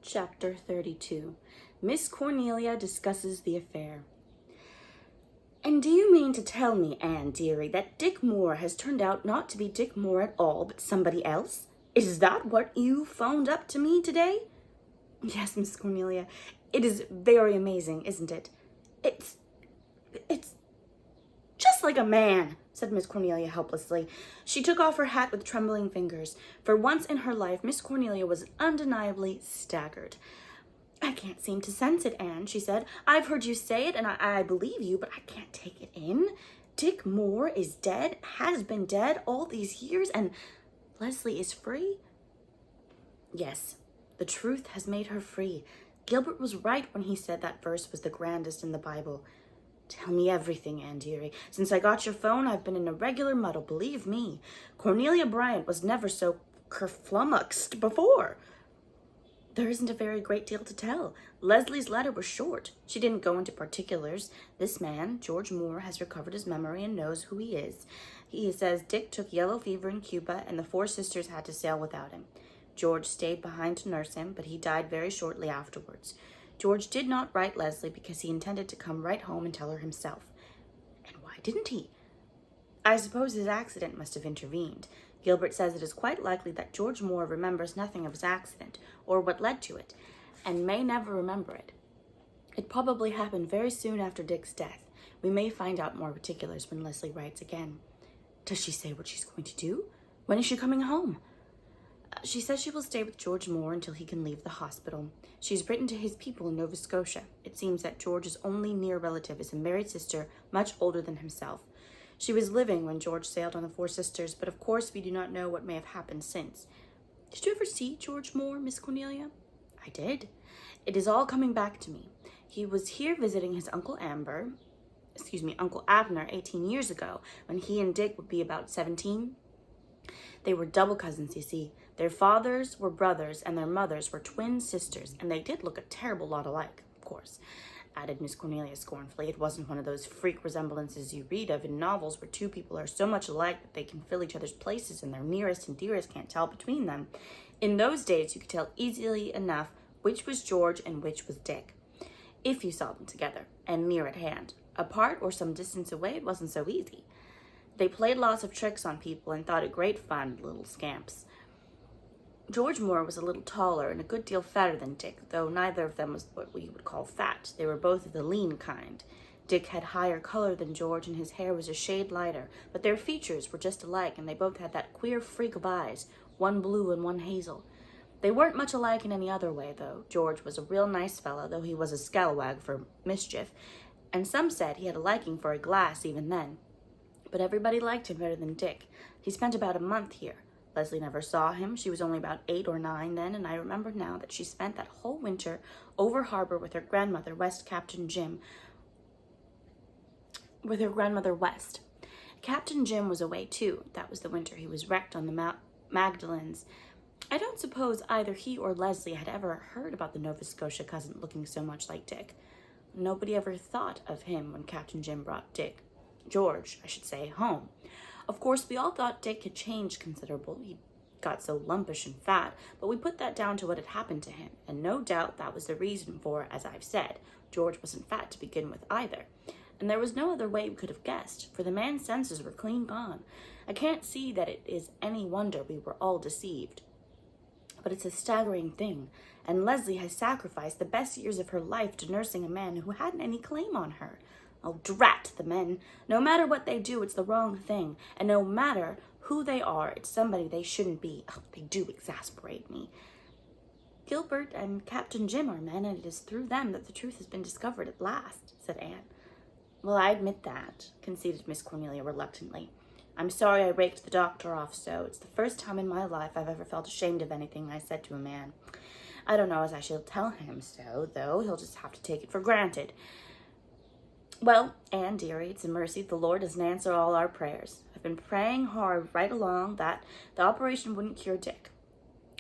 Chapter 32. Miss Cornelia discusses the affair. And do you mean to tell me, Anne dearie, that Dick Moore has turned out not to be Dick Moore at all, but somebody else? Is that what you phoned up to me today? Yes, Miss Cornelia. It is very amazing, isn't it? It's just like a man, said Miss Cornelia helplessly. She took off her hat with trembling fingers. For once in her life, Miss Cornelia was undeniably staggered. I can't seem to sense it, Anne, she said. I've heard you say it, and I believe you, but I can't take it in. Dick Moore is dead, has been dead all these years, and Leslie is free? Yes, the truth has made her free. Gilbert was right when he said that verse was the grandest in the Bible. Tell me everything, Anne dearie. Since I got your phone, I've been in a regular muddle, believe me. Cornelia Bryant was never so kerflummoxed before. There isn't a very great deal to tell. Leslie's letter was short. She didn't go into particulars. This man, George Moore, has recovered his memory and knows who he is. He says Dick took yellow fever in Cuba and the four sisters had to sail without him. George stayed behind to nurse him, but he died very shortly afterwards. George did not write Leslie because he intended to come right home and tell her himself. And why didn't he? I suppose his accident must have intervened. Gilbert says it is quite likely that George Moore remembers nothing of his accident, or what led to it, and may never remember it. It probably happened very soon after Dick's death. We may find out more particulars when Leslie writes again. Does she say what she's going to do? When is she coming home? She says she will stay with George Moore until he can leave the hospital. She's written to his people in Nova Scotia. It seems that George's only near relative is a married sister, much older than himself. She was living when George sailed on the Four Sisters, but of course we do not know what may have happened since. Did you ever see George Moore, Miss Cornelia? I did. It is all coming back to me. He was here visiting his Uncle Abner, 18 years ago, when he and Dick would be about 17. They were double cousins, you see. Their fathers were brothers and their mothers were twin sisters, and they did look a terrible lot alike, of course, added Miss Cornelia scornfully. It wasn't one of those freak resemblances you read of in novels where two people are so much alike that they can fill each other's places and their nearest and dearest can't tell between them. In those days, you could tell easily enough which was George and which was Dick, if you saw them together and near at hand. Apart or some distance away, it wasn't so easy. They played lots of tricks on people and thought it great fun, little scamps. George Moore was a little taller and a good deal fatter than Dick, though neither of them was what we would call fat. They were both of the lean kind. Dick had higher color than George, and his hair was a shade lighter, but their features were just alike, and they both had that queer freak of eyes, one blue and one hazel. They weren't much alike in any other way, though. George was a real nice fellow, though he was a scalawag for mischief, and some said he had a liking for a glass even then. But everybody liked him better than Dick. He spent about a month here. Leslie never saw him. She was only about 8 or 9 then, and I remember now that she spent that whole winter over harbor with her grandmother, Captain Jim was away too. That was the winter he was wrecked on the Magdalens. I don't suppose either he or Leslie had ever heard about the Nova Scotia cousin looking so much like Dick. Nobody ever thought of him when Captain Jim brought George, home. Of course, we all thought Dick had changed considerable. He got so lumpish and fat, but we put that down to what had happened to him, and no doubt that was the reason for, as I've said, George wasn't fat to begin with either. And there was no other way we could have guessed, for the man's senses were clean gone. I can't see that it is any wonder we were all deceived. But it's a staggering thing, and Leslie has sacrificed the best years of her life to nursing a man who hadn't any claim on her. Oh, drat the men. No matter what they do, it's the wrong thing. And no matter who they are, it's somebody they shouldn't be. Oh, they do exasperate me. Gilbert and Captain Jim are men, and it is through them that the truth has been discovered at last, said Anne. Well, I admit that, conceded Miss Cornelia reluctantly. I'm sorry I raked the doctor off so. It's the first time in my life I've ever felt ashamed of anything I said to a man. I don't know as I shall tell him so, though. He'll just have to take it for granted. Well, Anne dearie, it's a mercy the Lord doesn't answer all our prayers. I've been praying hard right along that the operation wouldn't cure Dick.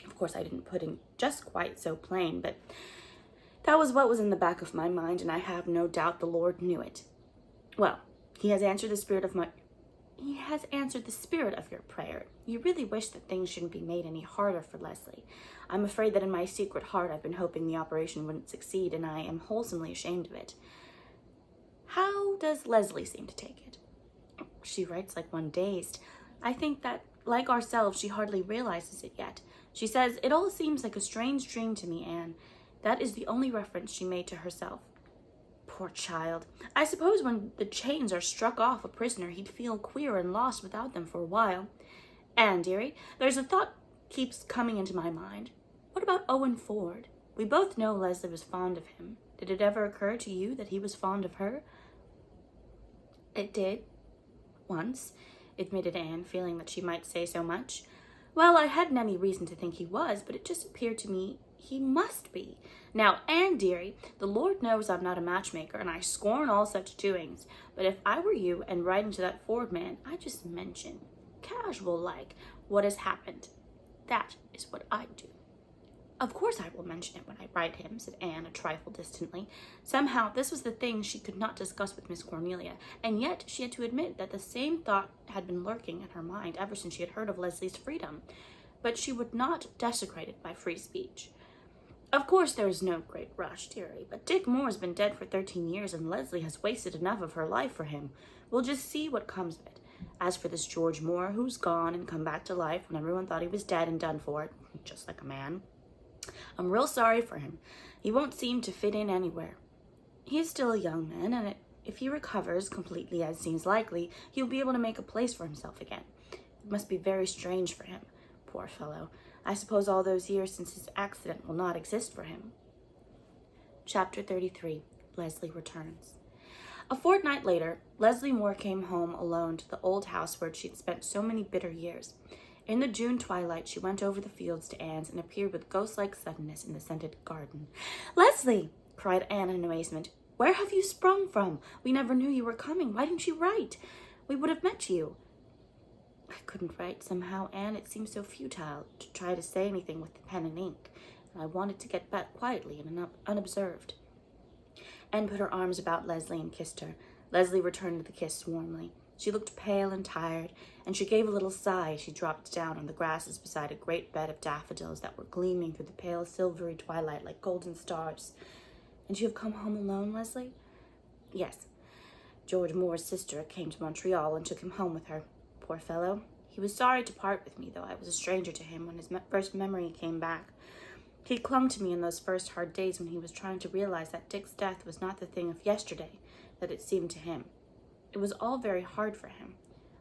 Of course, I didn't put it just quite so plain, but that was what was in the back of my mind, and I have no doubt the Lord knew it. Well, he has answered the spirit of my He has answered the spirit of your prayer. You really wish that things shouldn't be made any harder for Leslie. I'm afraid that in my secret heart I've been hoping the operation wouldn't succeed, and I am wholesomely ashamed of it. How does Leslie seem to take it? She writes like one dazed. I think that, like ourselves, she hardly realizes it yet. She says, "It all seems like a strange dream to me, Anne." That is the only reference she made to herself. Poor child. I suppose when the chains are struck off a prisoner, he'd feel queer and lost without them for a while. Anne, dearie, there's a thought keeps coming into my mind. What about Owen Ford? We both know Leslie was fond of him. Did it ever occur to you that he was fond of her? It did. Once, admitted Anne, feeling that she might say so much. Well, I hadn't any reason to think he was, but it just appeared to me he must be. Now, Anne, dearie, the Lord knows I'm not a matchmaker, and I scorn all such doings. But if I were you and writing to that Ford man, I'd just mention, casual-like, what has happened. That is what I'd do. Of course I will mention it when I write him, said Anne a trifle distantly. Somehow this was the thing she could not discuss with Miss Cornelia, and yet she had to admit that the same thought had been lurking in her mind ever since she had heard of Leslie's freedom. But she would not desecrate it by free speech. Of course there is no great rush, dearie, but Dick Moore has been dead for 13 years, and Leslie has wasted enough of her life for him. We'll just see what comes of it. As for this George Moore, who's gone and come back to life when everyone thought he was dead and done for, just like a man, I'm real sorry for him. He won't seem to fit in anywhere. He is still a young man, and if he recovers completely, as seems likely, he'll be able to make a place for himself again. It must be very strange for him. Poor fellow. I suppose all those years since his accident will not exist for him. Chapter 33. Leslie returns. A fortnight later, Leslie Moore came home alone to the old house where she'd spent so many bitter years. In the June twilight, she went over the fields to Anne's and appeared with ghost-like suddenness in the scented garden. "Leslie!" cried Anne in amazement. "Where have you sprung from? We never knew you were coming. Why didn't you write? We would have met you." "I couldn't write somehow, Anne. It seemed so futile to try to say anything with the pen and ink, and I wanted to get back quietly and unobserved." Anne put her arms about Leslie and kissed her. Leslie returned the kiss warmly. She looked pale and tired, and she gave a little sigh as she dropped down on the grasses beside a great bed of daffodils that were gleaming through the pale silvery twilight like golden stars. "And you have come home alone, Leslie?" "Yes. George Moore's sister came to Montreal and took him home with her. Poor fellow. He was sorry to part with me, though I was a stranger to him when his first memory came back. He clung to me in those first hard days when he was trying to realize that Dick's death was not the thing of yesterday that it seemed to him. It was all very hard for him.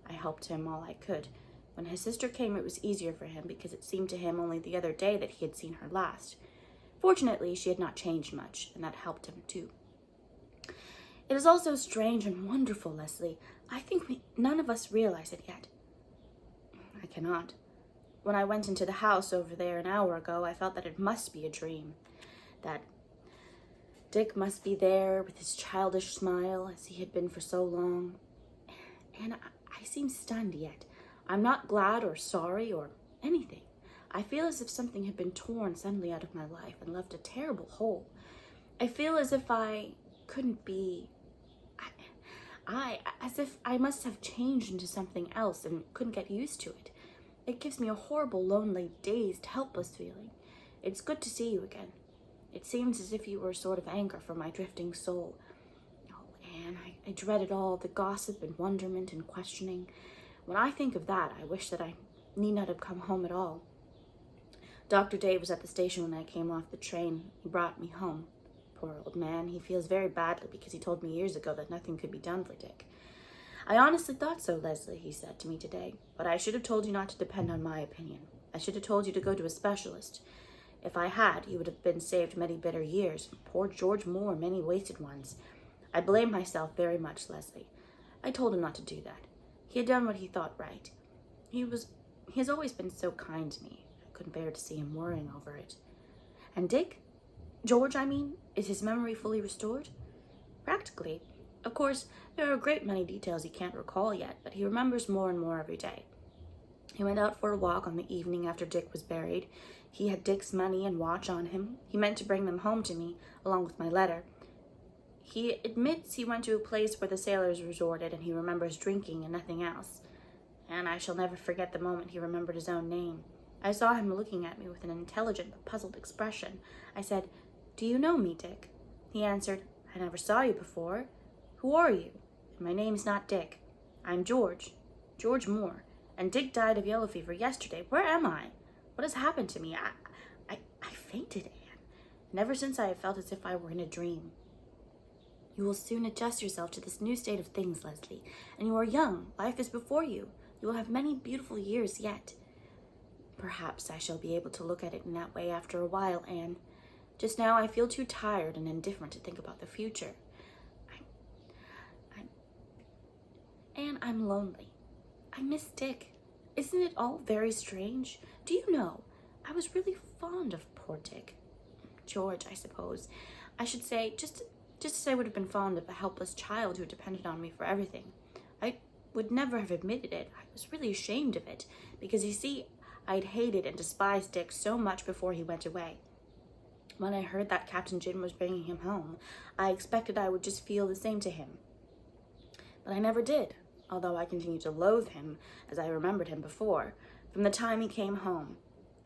I helped him all I could. When his sister came, it was easier for him because it seemed to him only the other day that he had seen her last. Fortunately, she had not changed much, and that helped him too. It is all so strange and wonderful, Leslie. I think none of us realize it yet." "I cannot. When I went into the house over there an hour ago, I felt that it must be a dream. That Dick must be there with his childish smile as he had been for so long. And I seem stunned yet. I'm not glad or sorry or anything. I feel as if something had been torn suddenly out of my life and left a terrible hole. I feel as if I couldn't be... as if I must have changed into something else and couldn't get used to it. It gives me a horrible, lonely, dazed, helpless feeling. It's good to see you again. It seems as if you were a sort of anchor for my drifting soul. Oh, Anne, I dreaded all the gossip and wonderment and questioning. When I think of that, I wish that I need not have come home at all. Dr. Dave was at the station when I came off the train. He brought me home. Poor old man, he feels very badly because he told me years ago that nothing could be done for Dick. I honestly thought so, Leslie, he said to me today, but I should have told you not to depend on my opinion. I should have told you to go to a specialist. If I had, you would have been saved many bitter years. Poor George Moore, many wasted ones. I blame myself very much, Leslie. I told him not to do that. He had done what he thought right. He has always been so kind to me. I couldn't bear to see him worrying over it. And Dick? George, I mean, is his memory fully restored? Practically. Of course, there are a great many details he can't recall yet, but he remembers more and more every day. He went out for a walk on the evening after Dick was buried. He had Dick's money and watch on him. He meant to bring them home to me, along with my letter. He admits he went to a place where the sailors resorted, and he remembers drinking and nothing else. and I shall never forget the moment he remembered his own name. I saw him looking at me with an intelligent but puzzled expression. I said, "Do you know me, Dick?" He answered, "I never saw you before. Who are you?" "My name's not Dick. I'm George Moore, and Dick died of yellow fever yesterday. Where am I? What has happened to me? I fainted, Anne, and ever since I have felt as if I were in a dream." "You will soon adjust yourself to this new state of things, Leslie, and you are young. Life is before you. You will have many beautiful years yet." "Perhaps I shall be able to look at it in that way after a while, Anne. Just now I feel too tired and indifferent to think about the future. Anne, I'm lonely. I miss Dick. Isn't it all very strange? Do you know, I was really fond of poor Dick. George, I suppose. I should say, just as I would have been fond of a helpless child who depended on me for everything. I would never have admitted it. I was really ashamed of it, because you see, I'd hated and despised Dick so much before he went away. When I heard that Captain Jim was bringing him home, I expected I would just feel the same to him. But I never did, although I continued to loathe him as I remembered him before. From the time he came home,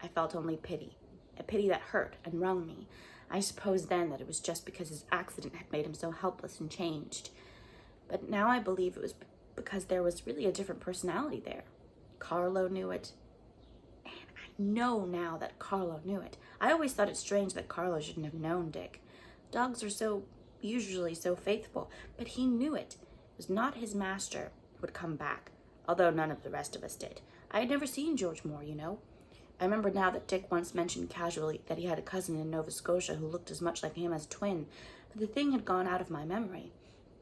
I felt only pity, a pity that hurt and wrung me. I supposed then that it was just because his accident had made him so helpless and changed. But now I believe it was because there was really a different personality there. Carlo knew it. And I know now that Carlo knew it. I always thought it strange that Carlo shouldn't have known Dick. Dogs are usually so faithful, but he knew it. It was not his master who would come back, although none of the rest of us did. I had never seen George Moore, you know. I remember now that Dick once mentioned casually that he had a cousin in Nova Scotia who looked as much like him as a twin, but the thing had gone out of my memory.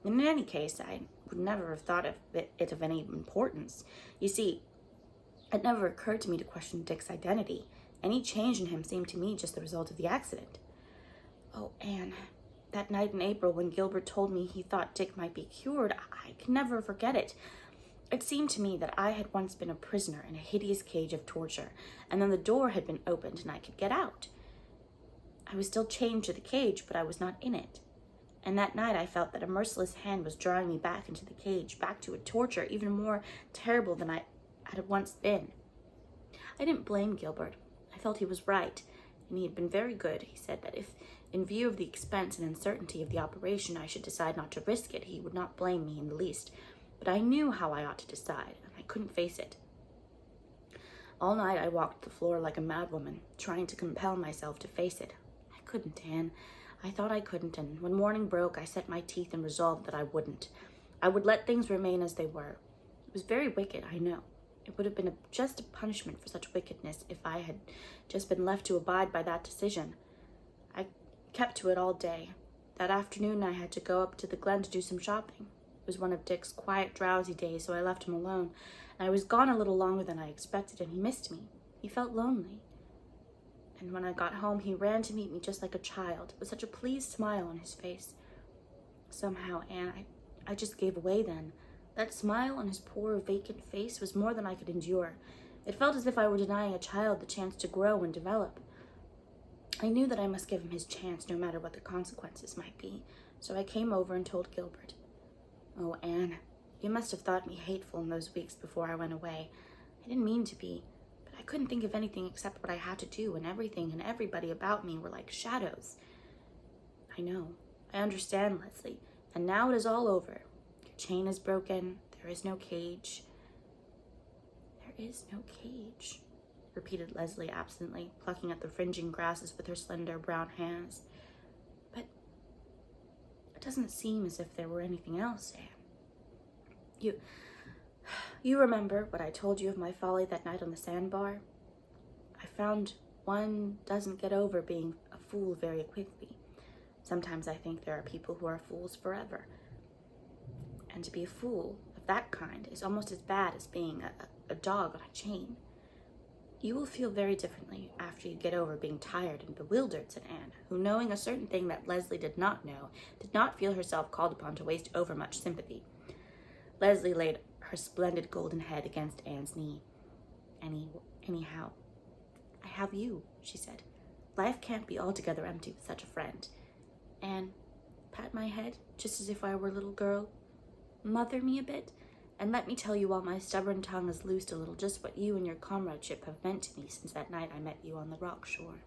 And in any case, I would never have thought of it of any importance. You see, it never occurred to me to question Dick's identity. Any change in him seemed to me just the result of the accident. Oh, Anne, that night in April when Gilbert told me he thought Dick might be cured, I can never forget it. It seemed to me that I had once been a prisoner in a hideous cage of torture, and then the door had been opened and I could get out. I was still chained to the cage, but I was not in it. And that night I felt that a merciless hand was drawing me back into the cage, back to a torture even more terrible than I had once been. I didn't blame Gilbert. I felt he was right, and he had been very good. He said that if, in view of the expense and uncertainty of the operation, I should decide not to risk it, he would not blame me in the least. But I knew how I ought to decide, and I couldn't face it. All night I walked the floor like a madwoman, trying to compel myself to face it. I couldn't, Anne. I thought I couldn't, and when morning broke, I set my teeth and resolved that I wouldn't. I would let things remain as they were. It was very wicked, I know. It would have been just a punishment for such wickedness if I had just been left to abide by that decision. I kept to it all day. That afternoon I had to go up to the glen to do some shopping. It was one of Dick's quiet, drowsy days, so I left him alone, and I was gone a little longer than I expected, and he missed me. He felt lonely. And when I got home, he ran to meet me just like a child, with such a pleased smile on his face. Somehow, Anne, I just gave away then. That smile on his poor, vacant face was more than I could endure. It felt as if I were denying a child the chance to grow and develop. I knew that I must give him his chance, no matter what the consequences might be, so I came over and told Gilbert. Oh, Anne, you must have thought me hateful in those weeks before I went away. I didn't mean to be, but I couldn't think of anything except what I had to do, and everything and everybody about me were like shadows. I know. I understand, Leslie, and now it is all over. Your chain is broken. There is no cage. There is no cage, repeated Leslie absently, plucking at the fringing grasses with her slender brown hands. But it doesn't seem as if there were anything else, Anne. You remember what I told you of my folly that night on the sandbar? I found one doesn't get over being a fool very quickly. Sometimes I think there are people who are fools forever. And to be a fool of that kind is almost as bad as being a dog on a chain. You will feel very differently after you get over being tired and bewildered, said Anne, who, knowing a certain thing that Leslie did not know, did not feel herself called upon to waste overmuch sympathy. Leslie laid her splendid golden head against Anne's knee. Anyhow, I have you, she said. Life can't be altogether empty with such a friend. Anne, pat my head, just as if I were a little girl. Mother me a bit, And let me tell you, while my stubborn tongue has loosed a little, just what you and your comradeship have meant to me since that night I met you on the rock shore.